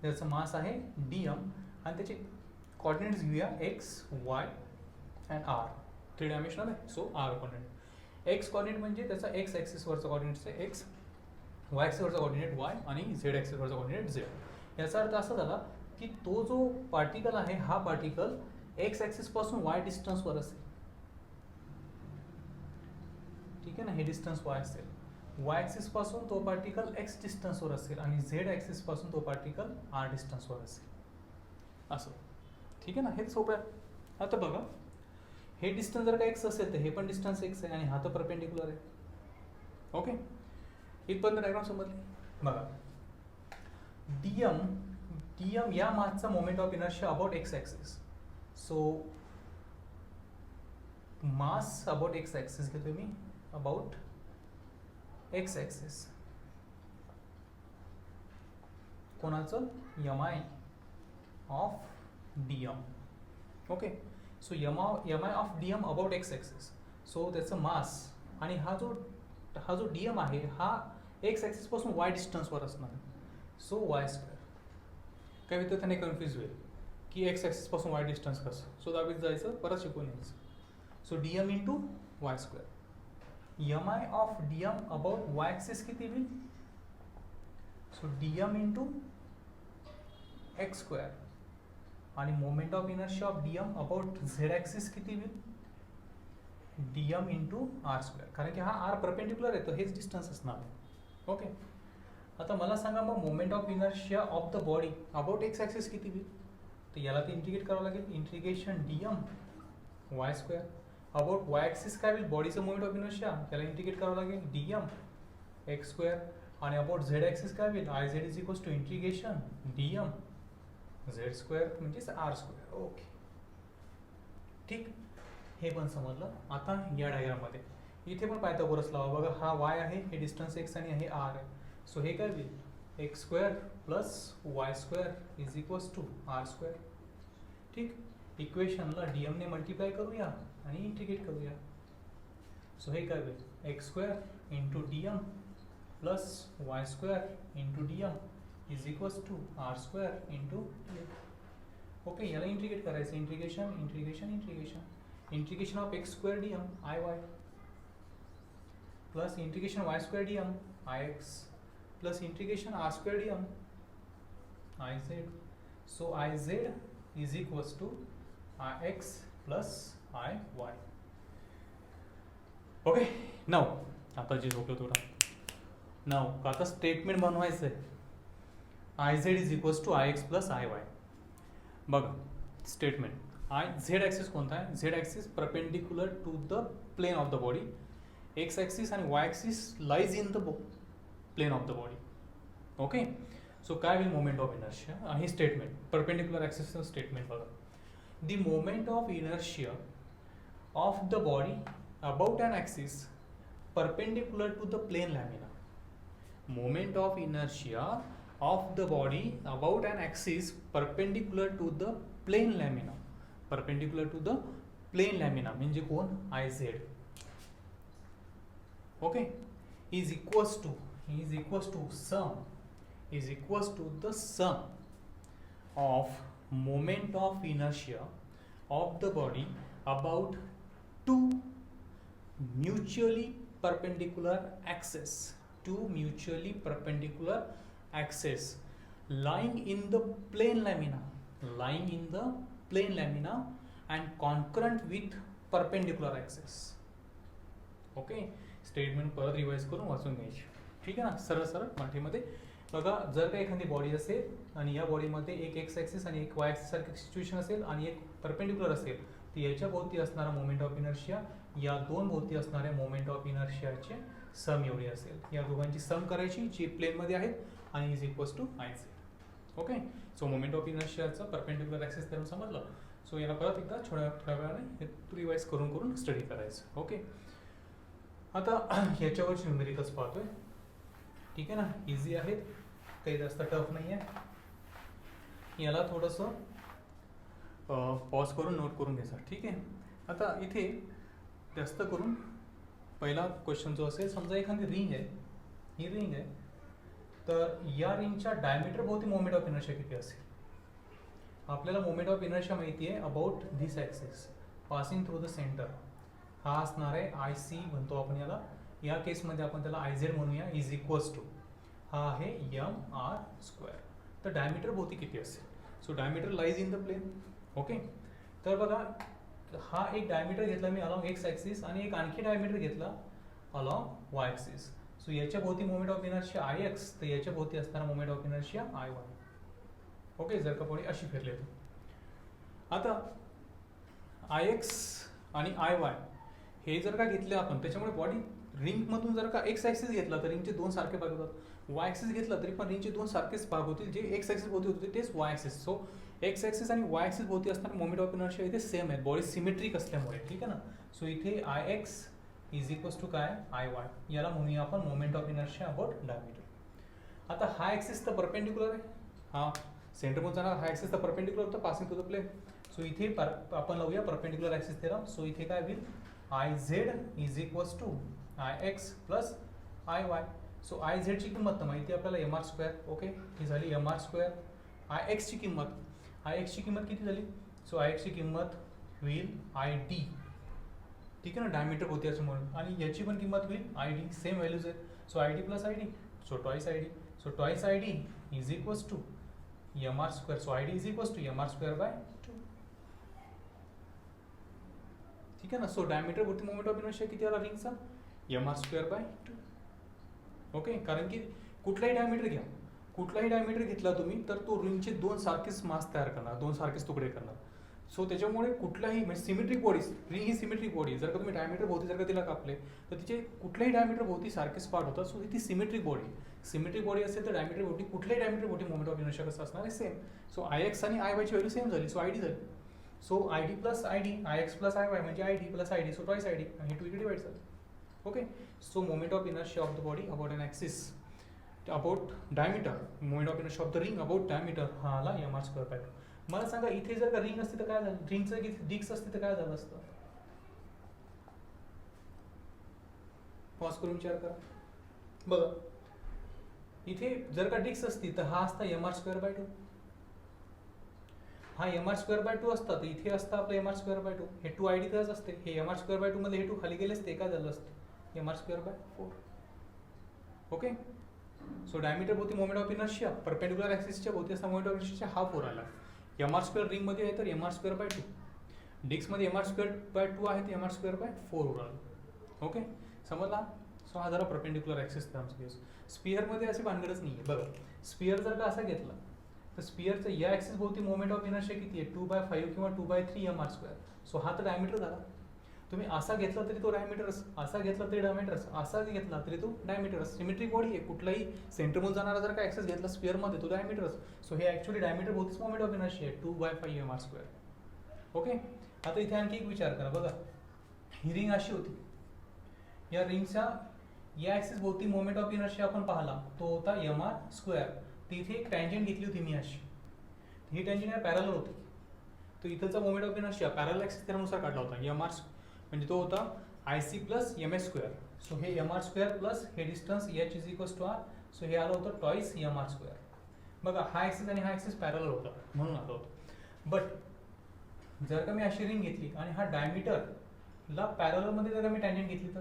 त्याचं मास आहे DM आणि त्याचे कॉर्डिनेट्स घेऊया x y and r. 3 dimensional आहे, so r coordinate. X coordinate म्हणजे त्याचा एक्स ॲक्सिसवरचा कॉर्डिनेट्स आहे एक्स, वाय ॲक्सिसवरचा कॉर्डिनेट वाय आणि झेड ॲक्सिसवरचा कॉर्डिनेट झेड. याचा अर्थ असा झाला की तो जो पार्टिकल आहे हा पार्टिकल एक्स ॲक्सिसपासून वाय डिस्टन्सवर असेल, ठीक आहे ना. हे डिस्टन्स वाय असेल. वाय ॲक्सिसपासून तो पार्टिकल एक्स डिस्टन्सवर असेल आणि झेड ॲक्सिसपासून तो पार्टिकल आर डिस्टन्सवर असेल असं, ठीक आहे ना. हे सोपं आहे. आता बघा, हे डिस्टन्स जर का एक्स असेल तर हे पण डिस्टन्स एक्स आहे आणि हा तर परपेंडिक्युलर आहे. ओके, इथपर्यंत डायग्राम समजली. बघा, DM या मासचा moment of inertia about x axis. So mass about x axis घेतोय मी, अबाउट एक्स ॲक्सिस. कोणाचं, MI of DM. Okay, so MI of DM about x axis. So त्याचं मास आणि हा जो DM आहे हा एक्स ॲक्सिसपासून वाय डिस्टन्सवर असणार आहे. So y. काही विद्यार्थ्यांनी कन्फ्यूज होईल की एक्स ॲक्सिसपासून वाय डिस्टन्स कसं. सो दहावीत जायचं, परत शिकून यायचं. So DM into y. MI of DM about y axis किती होईल, सो DM इंटू x². आणि moment of inertia of DM about z axis किती होईल, DM इंटू r². कारण की हा r परपेंडिक्युलर आहे तर हेच डिस्टन्स असणार. ओके, आता मला सांगा मग moment of inertia of the body about x axis किती होईल. तर याला ते इंटिग्रेट करावं लागेल, integration DM y². About y axis काय होईल, बॉडीचं मोमेंट ऑफ इनर्शिया, त्याला इंटिग्रेट करावं लागेल DM x². आणि अबाउट झेड ॲक्सिस काय होईल, IZ is equals to integration DM z² म्हणजेच r². ओके, ठीक, हे पण समजलं. आता या डायग्राममध्ये इथे पण पायथागोरस लावा. बघा, हा y आहे, हे डिस्टन्स x आणि हे r आहे. सो हे काय होईल, x² plus y² is equals to r². ठीक, इक्वेशनला DM ने मल्टिप्लाय करूया आणि इंटिग्रेट करूया. सो हे काय होईल, x² into DM plus y² into DM is equals to r² into okay. याला इंटिग्रेट करायचं, integration integration integration integration of x² DM IY. Plus integration Y square D M I X plus integration R square D M I Z. So I Z is equals to I X plus I Y. Okay now आता जे झोपलं थोडं नाव आता स्टेटमेंट बनवायचं आहे. I Z is equals to I X plus I Y. बघा स्टेटमेंट आय झेड ॲक्सिस कोणता आहे. Z axis perpendicular to the plane of the body. X axis आणि Y axis lies in the plane of the body. Okay so काय होईल मोमेंट ऑफ इनर्शिया आणि स्टेटमेंट परपेंडिक्युलर ॲक्सिसचं स्टेटमेंट बघा. The moment of inertia of the body about an axis perpendicular to the plane lamina. Moment of inertia of the body about an axis perpendicular to the plane lamina. Perpendicular to the plane lamina म्हणजे कोण IZ. Okay is equals to the sum of moment of inertia of the body about two mutually perpendicular axes lying in the plane lamina and concurrent with perpendicular axis. Okay statement परत रिवाइज करून वाचून घ्यायची. ठीक आहे ना. सरळ सरळ मराठीमध्ये बघा. जर का एखादी बॉडी असेल आणि या बॉडीमध्ये एक एक्स ॲक्सिस आणि एक वाय ॲक्सिस सारखी सिच्युएशन असेल आणि एक परपेंडिक्युलर असेल तर याच्या भोवती असणारा मोमेंट ऑफ इनर्शिया या दोन भोवती असणाऱ्या मोमेंट ऑफ इनर्शियाचे सम एवढी असेल. या दोघांची सम करायची जी प्लेनमध्ये आहेत आणि is equals to I Z. Okay so moment of इनर्शियाचा परपेंडिक्युलर ॲक्सिस त्याला समजलं. सो याला परत एकदा थोड्या वेळाने रिवाइज करून स्टडी करायचं. ओके आता ह्याच्यावरची न्यूमेरिकल्स पाहतोय. ठीक आहे ना. इझी आहेत काही जास्त टफ नाही आहे. याला थोडंसं पॉज करून नोट करून घ्यायचा. ठीक आहे. आता इथे जास्त करून पहिला क्वेश्चन जो असेल समजा एखादी रिंग आहे. ही रिंग आहे तर या रिंगच्या डायमीटर भोवती मोमेंट ऑफ इनर्शिया किती असेल. आपल्याला मोमेंट ऑफ इनर्शिया माहिती आहे about this axis passing through the centre. हा असणार आहे आय सी म्हणतो आपण याला. या केसमध्ये आपण त्याला आय झेड म्हणूया इज इक्वल्स टू हा आहे एम आर स्क्वेअर. तर डायमीटर भोवती किती असेल. So diameter lies in the plane. Okay तर बघा हा एक डायमीटर घेतला मी अलॉंग एक्स ॲक्सिस आणि एक आणखी डायमीटर घेतला अलॉंग वाय ॲक्सिस. सो याच्या भोवती moment of inertia I x तर याच्या भोवती असणारा moment of inertia I Y. Okay जर का बॉडी अशी फिरली तर आता आय एक्स आणि आय वाय हे जर का घेतले आपण त्याच्यामुळे बॉडी रिंगमधून जर का एक्स ॲक्सिस घेतला तर रिंगचे दोन सारखे भाग होतात. वाय ॲक्सिस घेतला तरी पण रिंगचे दोन सारखेच भाग होतील. जे एक्स ॲक्सिस भोवती होते तेच Y axis. So X axis आणि वाय ॲक्सिस भोवती असणारे मोमेंट ऑफ इनर्शिया इथे सेम आहे. बॉडी सिमेट्रिक असल्यामुळे. ठीक आहे ना. सो इथे I X is equals to काय आय वाय. याला म्हणूया आपण moment of inertia about diameter. आता हा ॲक्सिस तर परपेंडिक्युलर आहे. हा सेंटरमधून जाणार हा ॲक्सिस तर परपेंडिक्युलर होतं passing to the plane. So इथे आपण लावूया परपेंडिक्युलर ॲक्सिस थेरम. सो इथे काय होईल I Z is equals to I X plus I Y. So I झेडची किंमत तर माहिती आपल्याला एम आर स्क्वेअर. ओके ही झाली एम आर स्क्वेअर. आय एक्सची किंमत किती झाली. सो आय एक्सची किंमत होईल आय डी. ठीक आहे ना. डायमीटर होती याच्यामुळे आणि याची पण किंमत होईल आय डी. सेम व्हॅल्यूज आहेत. So I D plus I D. So twice I D. So twice I D is equals to M R square. So I D is equals to M R square by 2. ठीक आहे ना. सो डायमीटर वरती मोमेंट ऑफ इनर्शिया किती आला रिंगचा M R square by 2. Okay कारण की कुठलाही डायमीटर घेतला तुम्ही तर तो रिंगचे दोन सारखेच मास तयार करणार. दोन सारखेच तुकडे करणार. सो त्याच्यामुळे कुठलाही म्हणजे सिमेट्रिक बॉडी रिंग ही सिमेट्रिक बॉडी. जर का तुम्ही डायमीटर भोवती जर का तिला कापले तर तिचे कुठल्याही डायमीटर भोवती सारखेच पार्ट होतात. सो ती सिमेट्रिक बॉडी असेल तर डायमीटर भोवती कुठल्याही डायमीटर भोवती मोमेंट ऑफ इनर्शिया कसं असणार आहे सेम. सो आय एक्स आणि आय वायची व्हॅल्यू सेम झाली. सो आय डी झाली. So I D plus I D I X plus I Y म्हणजे I D plus I D. So twice I D आणि 2 इथे डिवाइड झालं. Okay so moment of inertia of the body about an axis about diameter. Moment of inertia of the ring about diameter हा आला एम आर स्क्वेअर बाय 2. मला सांगा इथे जर का रिंग असती तर काय झालं. रिंगचं डिक्स असते तर काय झालं असतं. पॉज करून विचार करा. बघा इथे जर का डिक्स असती तर हा असता एम आर स्क्वेअर बाय 2. हा एम आर स्क्वेअर बाय 2 असता तर इथे असतं आपलं एम आर स्क्वेअर बाय 2. हे 2 आय डी तरच असते. हे एम आर स्क्वेअर बाय 2 मध्ये हे 2 खाली गेले असते काय झालं असतं M R square by 4. Okay, so diameter भोवती मोमेंट ऑफ इनर्शिया परपेंडिक्युलर ॲक्सिसच्या भोवती असता मोमेंट ऑफ इनर्शियाच्या हा 4 आला. एम आर स्क्वेअर रिंगमध्ये आहे तर एम आर स्क्वेअर बाय 2. डिस्कमध्ये एम आर स्क्वेअर बाय 2 आहे तर एम आर स्क्वेअर बाय 4 उराल. ओके, समजला. सो हा जरा परपेंडिक्युलर ॲक्सिस टर्म्स केस. स्पिअरमध्ये असे भानगडच नाही आहे. बघा, स्पिअर जर का असा घेतला तर स्पिअरचं या ॲक्सिस भोवती मोमेंट ऑफ इनर्शिया किती आहे, 2/5 किंवा 2/3 एम आर स्क्वेअर. सो हा तर डायमीटर झाला. तुम्ही असा घेतला तरी तो डायमीटरच, असा घेतला तरी डायमीटरच, असा घेतला तरी तो डायमीटरच. सिमेट्रिक बॉडी आहे. कुठलाही सेंटरमधून जाणारा जर का ॲक्सेस घेतला स्पिअरमध्ये तो डायमीटरच. सो हे ॲक्च्युअली डायमीटर भोवतीच मोमेंट ऑफ इनर्शिया आहे 2/5 एम आर स्क्वेअर. ओके, आता इथे आणखी एक विचार करा. बघा, ही रिंग अशी होती. या रिंगच्या या ॲक्सिस भोवती मोमेंट ऑफ इनर्शिया आपण पाहिला तो होता एम आर स्क्वेअर. तिथे एक टँजंट घेतली होती मी अशी. ही टँजंट या पॅरलल होती. तो इथलचा moment of inertia parallel axis त्यानुसार काढला होता. एम आर म्हणजे तो होता I C plus M S square. So हे एम आर स्क्वेअर प्लस हे distance H is equals to R. So हे आलं होतं टॉईस एम आर स्क्वेअर. बघा, हा ॲक्सिस आणि हा ॲक्सिस पॅरलल होता म्हणून आलं होतं. बट जर का मी अशी रिंग घेतली आणि हा डायमीटरला पॅरलमध्ये जर का मी टँजंट घेतली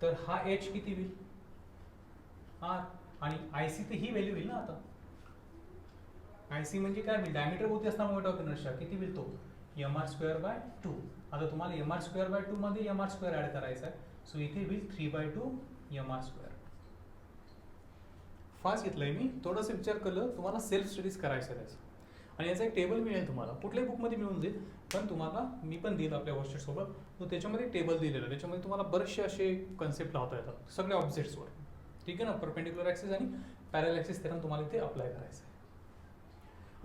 तर हा एच किती होईल, आर. आणि आय सी तर ही व्हॅल्यू होईल ना. आता आय सी म्हणजे काय होईल, डायमीटर भोवती असणार मोमेंट ऑफ इनर्शिया किती होईल तो एम आर स्क्वेअर बाय 2. आता तुम्हाला एम आर स्क्वेअर बाय 2 मध्ये एम आर स्क्वेअर ॲड करायचा आहे. सो इथे होईल 3/2 एम आर स्क्वेअर. फास्ट घेतलंय मी, थोडंसं विचार केलं. तुम्हाला सेल्फ स्टडीज करायचं आहे आणि याचा एक टेबल मिळेल तुम्हाला, कुठल्याही बुकमध्ये मिळून जाईल. पण तुम्हाला मी पण देईल आपल्या वर्कशीटसोबत. तो त्याच्यामध्ये टेबल दिलेलं आहे. त्याच्यामध्ये तुम्हाला बरेचसे असे कन्सेप्ट लावता येतात सगळ्या ऑब्जेक्ट्सवर. ठीक आहे ना. परपेंडिक्युलर ॲक्सिस आणि पॅरल ॲक्सिस थेरम तुम्हाला इथे अप्लाय करायचं आहे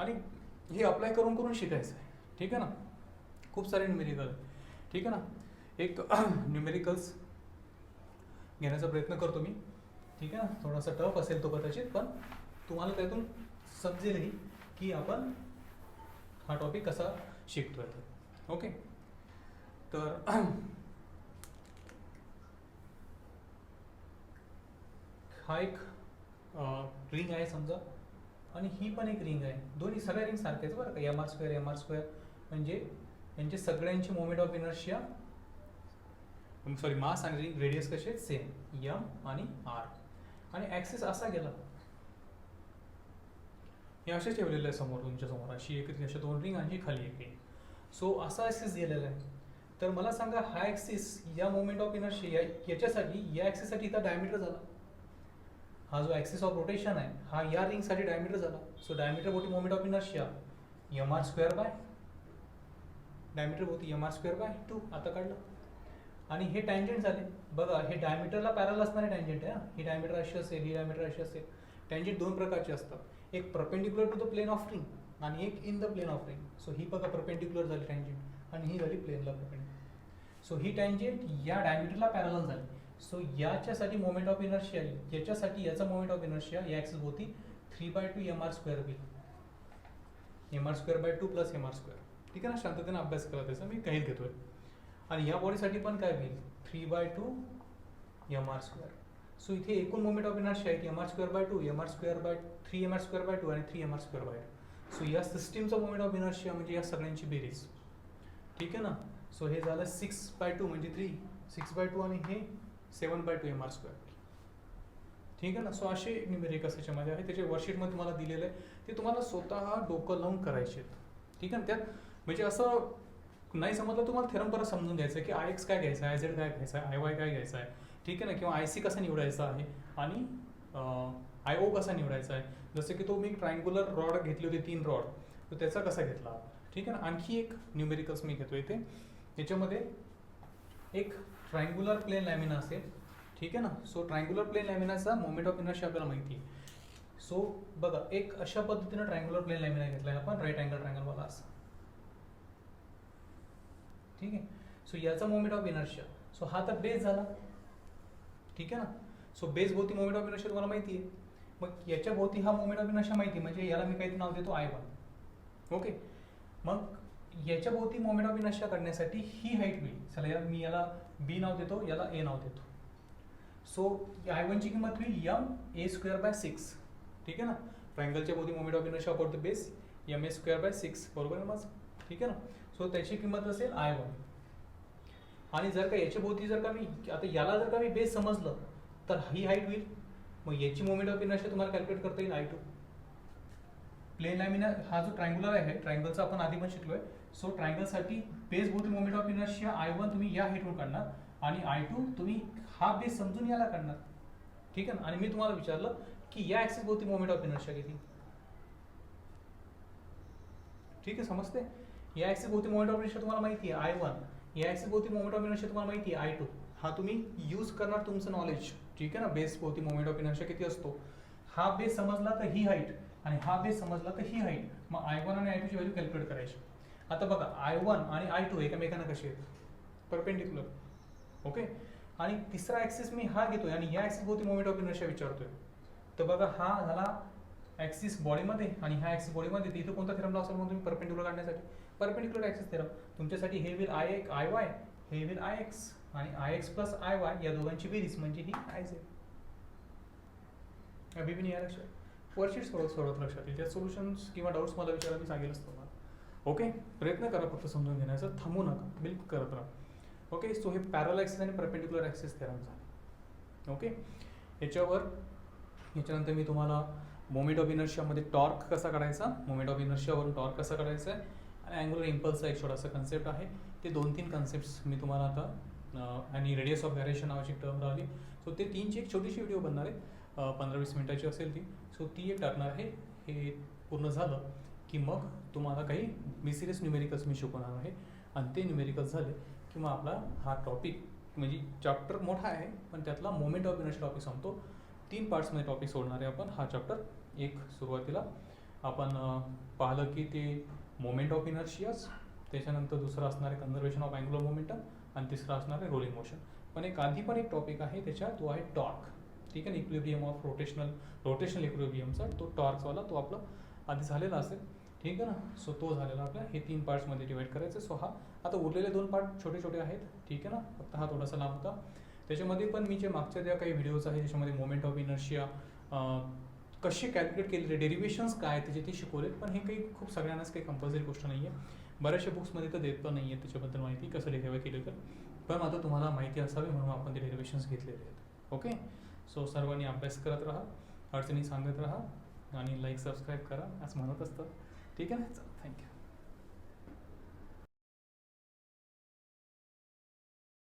आणि हे अप्लाय करून करून शिकायचं आहे. ठीक आहे ना. खूप सारे न्यूमेरिकल. ठीक आहे ना. एक न्यूमेरिकल्स घेण्याचा प्रयत्न करतो मी. ठीक आहे ना. थोडासा टफ असेल तो कदाचित, पण तुम्हाला त्यातून समजेलही की आपण हा टॉपिक कसा शिकतोय. ओके, तर हा एक रिंग आहे समजा आणि ही पण एक रिंग आहे. दोन्ही सगळ्या रिंग सारख्याच बरं का. एम आर स्क्वेअर म्हणजे यांचे सगळ्यांची मोमेंट ऑफ इनर्शिया मास आणि रिंग रेडियस कसे आहेत सेम, एम आणि आर. आणि ॲक्सिस असा गेला, हे असे ठेवलेलं आहे समोर तुमच्या समोर. अशी एक अशा 2 रिंग आणि खाली एक रिंग. सो असा ॲक्सिस गेलेला आहे. तर मला सांगा, हा ॲक्सिस या मोमेंट ऑफ इनर्शिया याच्यासाठी या ॲक्सिससाठी इथं डायमीटर झाला. हा जो ॲक्सिस ऑफ रोटेशन आहे हा या रिंगसाठी डायमीटर झाला. सो डायमीटर भोवती moment of inertia M R square by diameter भोवती एम आर स्क्वेअर बाय 2 आता काढलं. आणि हे टँजंट झाले. बघा, हे डायमीटरला पॅरल असणारे टँजंट आहे. ही डायमीटर अशी असेल, ही डायमीटर अशी असेल. टँजंट 2 प्रकारचे असतात. एक perpendicular to the plane of ring आणि एक in the plane of ring. So ही बघा परपेंडिक्युलर झाली टँजंट आणि ही झाली प्लेनला परपेंडिक्युलर. सो ही टँजंट या डायमीटरला पॅरल झाली. सो याच्यासाठी मोमेंट ऑफ इनर्शिया, याच्यासाठी याचा मोमेंट ऑफ इनर्शिया या ॲक्सिस भोवती 3/2 एम आर स्क्वेअर होईल. M R square by 2 plus M R square. ठीक आहे ना. शांततेने अभ्यास करा त्याचा, मी काही घेतोय. आणि या बॉडीसाठी पण काय होईल 3/2 एम आर स्क्वेअर. सो इथे एकूण मोमेंट ऑफ इनर्शिया आहे M R square by 2, M R square by 3 M R square by 2 आणि 3 M R square by 2. So या सिस्टीमचा मोमेंट ऑफ इनर्शिया म्हणजे या सगळ्यांची बेरीज. ठीक आहे ना. सो हे झालं 6/2 म्हणजे 6/2 आणि हे 7/2 एम आर स्क्वेअर. ठीक आहे ना. सो असे न्यूमेरिकल्स याच्यामध्ये आहे. त्याचे वर्कशीटमध्ये तुम्हाला दिलेलं आहे. ते तुम्हाला स्वतः डोकं लावून करायचे आहेत. ठीक आहे ना. त्यात म्हणजे असं नाही समजलं तुम्हाला थेरम परत समजून घ्यायचं आहे की आय एक्स काय घ्यायचा आहे, आय झेड काय घ्यायचा आहे, आय वाय काय घ्यायचा आहे. ठीक आहे ना. किंवा आय सी कसा निवडायचा आहे आणि आय ओ कसा निवडायचा आहे. जसं की तो मी ट्रायंग्युलर रॉड घेतले होते 3 रॉड, तर त्याचा कसा घेतला. ठीक आहे ना. आणखी एक न्यूमेरिकल्स मी घेतो इथे. याच्यामध्ये एक ट्रायंग्युलर प्लेन लॅमिना असेल. ठीक आहे ना. सो ट्रायंग्युलर प्लेन लॅमिनाचा मोमेंट ऑफ इनर्शिया आपल्याला माहिती आहे. सो बघा, एक अशा पद्धतीनं ट्रायंग्युलर प्लेन लॅमिना घेतला आहे आपण, राईट अँगल ट्रायंगलवाला असा. ठीक आहे. सो याचा मोमेंट ऑफ इनर्शिया, सो हा तर बेस झाला. ठीक आहे ना. सो बेस भोवती मोमेंट ऑफ इनर्शिया तुम्हाला माहिती आहे. मग याच्या भोवती हा मोमेंट ऑफ इनर्शिया माहिती, म्हणजे याला मी काहीतरी नाव देतो I1. ओके. मग याच्या भोवती मोमेंट ऑफ इनर्शिया काढण्यासाठी ही हाईट होईल. चला मी याला बी नाव देतो, याला ए नाव देतो. सो I1 ची किंमत होईल ma²/6. ठीक आहे ना. ट्रायंगलच्या भोवती moment of inertia about the base ma²/6. बरोबर आहे माझं. ठीक आहे ना. सो त्याची किंमत असेल I1. आणि जर का याच्या भोवती जर का मी आता याला जर का मी बेस समजलं तर ही हाईट होईल, मग याची मोमेंट ऑफ इनर्शिया तुम्हाला कॅल्क्युलेट करता येईल I2. प्लेन लॅमिनार हा जो ट्रायंगुलर आहे, ट्रायंगलचा आपण आधी पण शिकलोय. सो ट्रायंगलसाठी बेस भोवती मोमेंट ऑफ इनर्शिया I1 तुम्ही या हाईटवर काढणार आणि I2 तुम्ही हा बेस समजून याला काढणार. ठीक आहे ना. आणि मी तुम्हाला विचारलं की या ऍक्सिस भोवती मोमेंट ऑफ इनर्शिया किती. ठीक आहे, समजते. या ऍक्सिस भोवती मोमेंट ऑफ इनर्शिया तुम्हाला माहिती आहे I1, या ऍक्सिस भोवती मोमेंट ऑफ इनर्शिया तुम्हाला माहिती आहे I2. हा तुम्ही यूज करणार तुमचं नॉलेज. ठीक आहे ना. बेस भोवती मोमेंट ऑफ इनर्शिया किती असतो, हा बेस समजला तर ही हाईट आणि हा बेस समजला तर ही हाईट, मग I1 आणि I2 ची व्हॅल्यू कॅल्क्युलेट करायची. आता बघा I1 आणि I2 एकमेकांना कसे आहेत, परपेंडिक्युलर. ओके. आणि तिसरा ऍक्सिस मी हा घेतोय आणि या ऍक्सिस भोवती मोमेंट ऑफ इनर्शिया विचारतोय. तर बघा हा झाला ऍक्सिस बॉडीमध्ये आणि हा ऍक्सिस बॉडीमध्ये. इथं कोणता थेरम लावसाल मग तुम्ही परपेंडिक्युलर काढण्यासाठी, परपेंडिक्युलर ऍक्सिस थेरम. तुमच्यासाठी हे होईल IY, हे होईल IX आणि IX प्लस IY या दोघांची बेरीज म्हणजे ही IZ. अभी भी नाही लक्षात. वर्कशीट सोडत लक्षात येईल. त्या सोल्युशन्स किंवा डाऊट्स मला विचारा, मी सांगेलच तुम्हाला. ओके. प्रयत्न करा फक्त समजून घेण्याचा, थांबू नका, बिल्कुल करत राहा. ओके. सो हे पॅरल ऍक्सिस आणि परपेंडिक्युलर ऍक्सिस थेरम झाले. ओके. याच्यानंतर मी तुम्हाला मोमेंट ऑफ इनर्शियामध्ये टॉर्क कसा काढायचा, मोमेंट ऑफ इनर्शियावरून टॉर्क कसा काढायचा आहे आणि अँग्युलर इम्पल्सचा एक छोटासा कन्सेप्ट आहे. ते 2-3 कन्सेप्ट्स मी तुम्हाला आता आणि रेडियस ऑफ व्हेरिएशन नावाची टर्म राहिली. सो ते 3ची एक छोटीशी व्हिडिओ बनणार आहे, 15-20 मिनिटाची असेल ती. सो ती एक टाकणार आहे. हे पूर्ण झालं की मग तुम्हाला काही BCS न्यूमेरिकल्स मी शिकवणार आहे आणि ते न्यूमेरिकल्स झाले की मग आपला हा टॉपिक म्हणजे चॅप्टर मोठा आहे पण त्यातला मोमेंट ऑफ इनर्शिया टॉपिक संपतो. 3 पार्ट्समध्ये टॉपिक सोडणार आहे आपण. हा चॅप्टर एक सुरुवातीला आपण पाहिलं की ते मोमेंट ऑफ इनर्शियाज, त्याच्यानंतर दुसरं असणार आहे कन्झर्वेशन ऑफ अँग्युलर मोमेंटम आणि तिसरं असणार आहे रोलिंग मोशन. पण एक आधी पण एक टॉपिक आहे त्याच्यात, तो आहे टॉर्क. ठीक आहे ना. इक्विलिब्रियम ऑफ रोटेशनल इक्विलिब्रियमचा तो टॉर्कवाला तो आपला आधी झालेला असेल. ठीक आहे ना. सो तो झालेला आपला हे 3 पार्ट्समध्ये डिवाइड करायचं. सो हा आता उरलेले 2 पार्ट छोटे छोटे आहेत. ठीक आहे ना. फक्त हा थोडासा लांब होता. त्याच्यामध्ये पण मी जे मागच्या ज्या काही व्हिडिओज आहेत त्याच्यामध्ये मोमेंट ऑफ इनर्शिया कसे कॅल्क्युलेट केलेले, डेरिव्हेशन्स काय त्याचे ते शिकवलेत. पण हे काही खूप सगळ्यांनाच काही कंपल्सरी गोष्ट नाही आहे. बऱ्याचशा बुक्समध्ये तर देत पण नाही आहे त्याच्याबद्दल माहिती कसं डेरिव्ह केलं तर. पण आता तुम्हाला माहिती असावी म्हणून आपण ते डेरिव्हेशन्स घेतलेले आहेत. ओके. सो सर्वांनी अभ्यास करत राहा, अडचणी सांगत राहा आणि लाईक सबस्क्राईब करा असं म्हणत असतं. ठीक आहे ना. थँक्यू.